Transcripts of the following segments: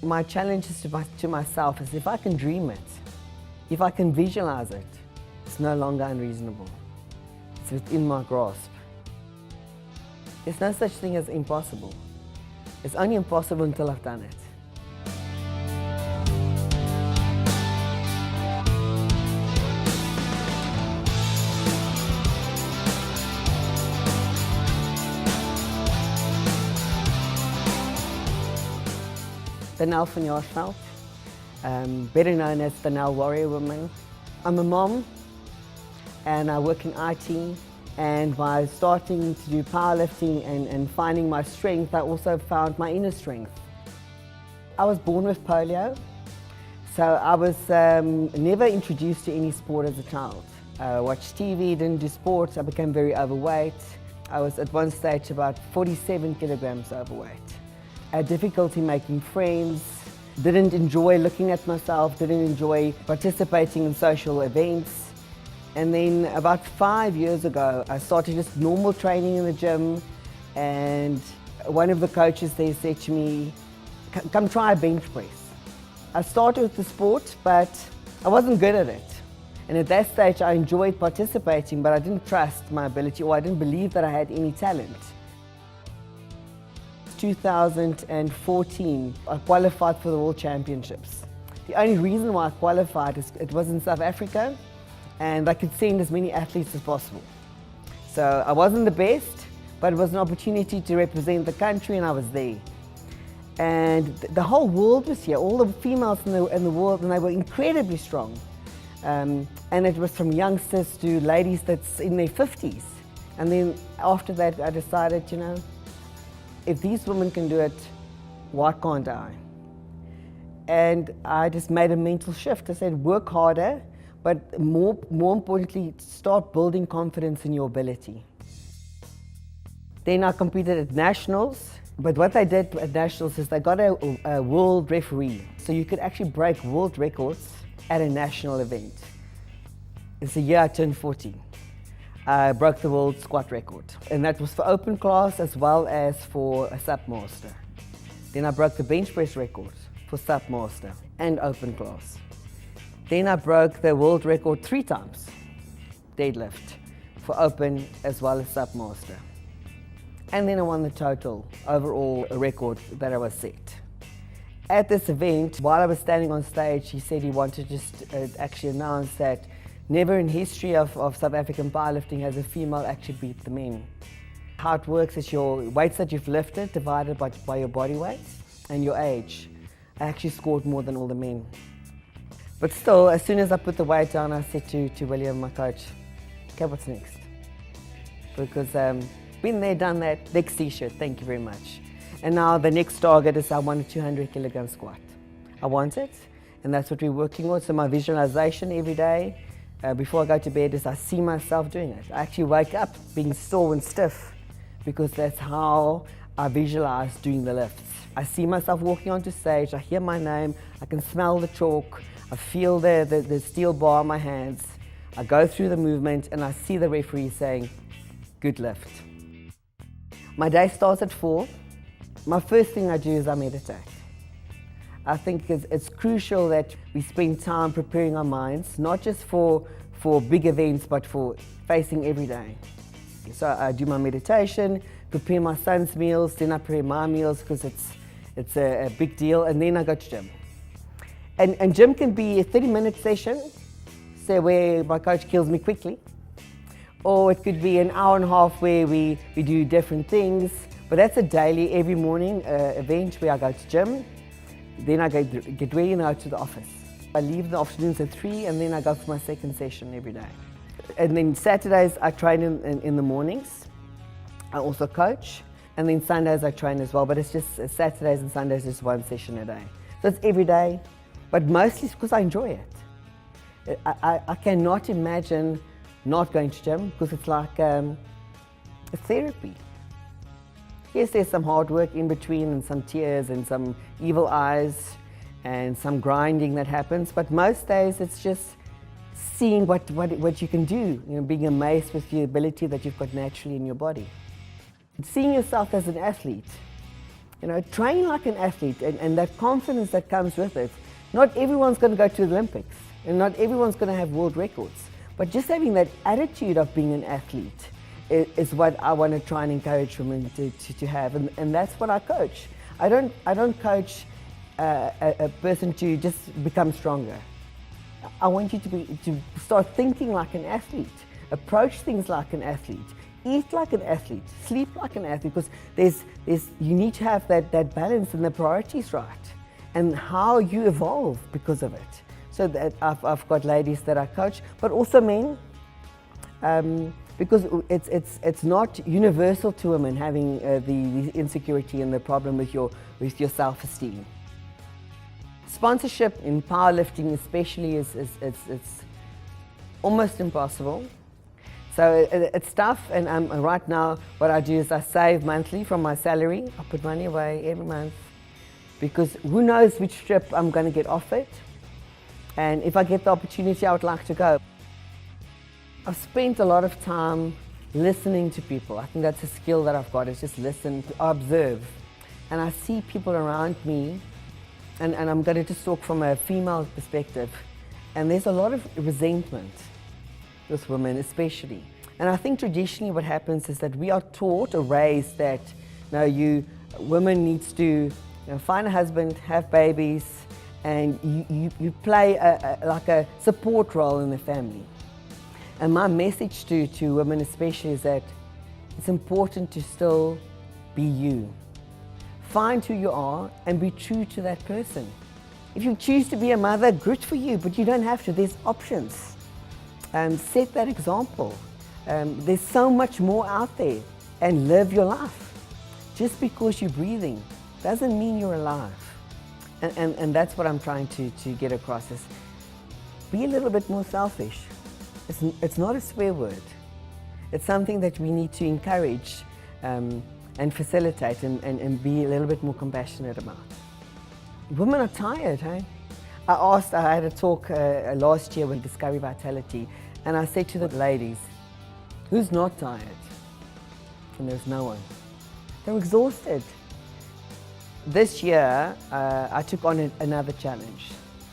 My challenge is to myself is if I can dream it, if I can visualize it, it's no longer unreasonable. It's within my grasp. There's no such thing as impossible. It's only impossible until I've done it. Danelle van Jaarsveld, better known as Danelle Warrior Woman. I'm a mom and I work in IT, and by starting to do powerlifting and finding my strength, I also found my inner strength. I was born with polio, so I was never introduced to any sport as a child. I watched TV, didn't do sports, I became very overweight. I was at one stage about 47 kilograms overweight. I had difficulty making friends, didn't enjoy looking at myself, didn't enjoy participating in social events. And then about 5 years ago, I started just normal training in the gym, and one of the coaches there said to me, come try a bench press. I started with the sport, but I wasn't good at it. And at that stage, I enjoyed participating, but I didn't trust my ability, or I didn't believe that I had any talent. 2014, I qualified for the World Championships. The only reason why I qualified is it was in South Africa, and I could send as many athletes as possible. So I wasn't the best, but it was an opportunity to represent the country, and I was there. And the whole world was here, all the females in the world, and they were incredibly strong. And it was from youngsters to ladies that's in their 50s. And then after that, I decided, you know, if these women can do it, why can't I? And I just made a mental shift. I said, work harder, but more importantly, start building confidence in your ability. Then I competed at nationals, but what they did at nationals is they got a world referee. So you could actually break world records at a national event. It's the year I turned 40. I broke the world squat record, and that was for open class as well as for a submaster. Then I broke the bench press record for submaster and open class. Then I broke the world record 3 times, deadlift, for open as well as submaster. And then I won the total overall record that I was set. At this event, while I was standing on stage, he said he wanted to just actually announce that never in history of South African powerlifting has a female actually beat the men. How it works is your weights that you've lifted divided by your body weight and your age. I actually scored more than all the men. But still, as soon as I put the weight down, I said to William, my coach, okay, what's next? Because been there, done that, next t-shirt, thank you very much. And now the next target is I want a 200 kilogram squat. I want it, and that's what we're working on. So my visualization every day, before I go to bed, is I see myself doing it. I actually wake up being sore and stiff because that's how I visualize doing the lifts. I see myself walking onto stage, I hear my name, I can smell the chalk, I feel the steel bar in my hands. I go through the movement and I see the referee saying, good lift. My day starts at 4. My first thing I do is I meditate. I think it's crucial that we spend time preparing our minds, not just for big events, but for facing every day. So I do my meditation, prepare my son's meals, then I prepare my meals because it's a big deal, and then I go to gym. And gym can be a 30-minute session, say where my coach kills me quickly, or it could be an hour and a half where we do different things, but that's a daily, every morning event where I go to gym. Then I get ready and I go to the office. I leave the afternoons at 3 and then I go for my second session every day. And then Saturdays I train in the mornings. I also coach. And then Sundays I train as well, but it's just Saturdays and Sundays is 1 session a day. So it's every day, but mostly it's because I enjoy it. I cannot imagine not going to gym because it's like a therapy. Yes, there's some hard work in between and some tears and some evil eyes and some grinding that happens, but most days it's just seeing what you can do, being amazed with the ability that you've got naturally in your body. Seeing yourself as an athlete train like an athlete and that confidence that comes with it. Not everyone's going to go to the Olympics and not everyone's going to have world records, but just having that attitude of being an athlete is what I want to try and encourage women to have, and that's what I coach. I don't coach a person to just become stronger. I want you to start thinking like an athlete, approach things like an athlete, eat like an athlete, sleep like an athlete, because you need to have that balance and the priorities right, and how you evolve because of it. So that I've got ladies that I coach, but also men, because it's not universal to women having the insecurity and the problem with your self-esteem. Sponsorship in powerlifting especially is almost impossible. So it's tough, and right now what I do is I save monthly from my salary. I put money away every month, because who knows which trip I'm going to get offered, and if I get the opportunity I would like to go. I've spent a lot of time listening to people. I think that's a skill that I've got, is just listen, observe. And I see people around me, and I'm going to just talk from a female perspective, and there's a lot of resentment with women especially. And I think traditionally what happens is that we are taught or raised that women needs to find a husband, have babies, and you play like a support role in the family. And my message to women especially is that it's important to still be you. Find who you are and be true to that person. If you choose to be a mother, good for you, but you don't have to. There's options. Set that example. There's so much more out there, and live your life. Just because you're breathing doesn't mean you're alive. And that's what I'm trying to get across, is be a little bit more selfish. It's not a swear word. It's something that we need to encourage and facilitate and be a little bit more compassionate about. Women are tired, hey? I had a talk last year with Discovery Vitality, and I said to the ladies, who's not tired? And there's no one. They're exhausted. This year, I took on another challenge.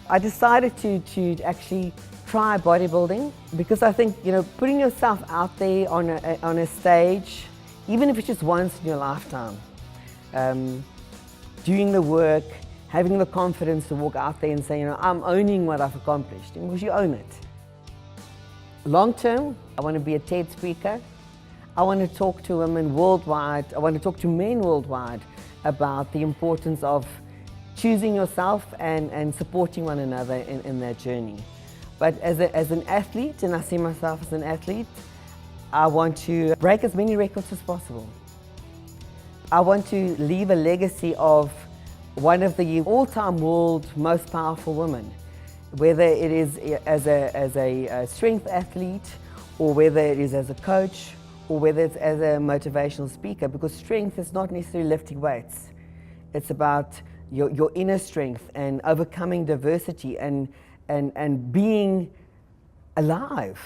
I decided to actually try bodybuilding, because I think, putting yourself out there on a stage, even if it's just once in your lifetime, doing the work, having the confidence to walk out there and say, I'm owning what I've accomplished, because you own it. Long term, I want to be a TED speaker. I want to talk to women worldwide. I want to talk to men worldwide about the importance of choosing yourself and supporting one another in their journey. But as an athlete, and I see myself as an athlete, I want to break as many records as possible. I want to leave a legacy of one of the all-time world most powerful women, whether it is as a strength athlete, or whether it is as a coach, or whether it's as a motivational speaker, because strength is not necessarily lifting weights. It's about your inner strength and overcoming diversity and being alive.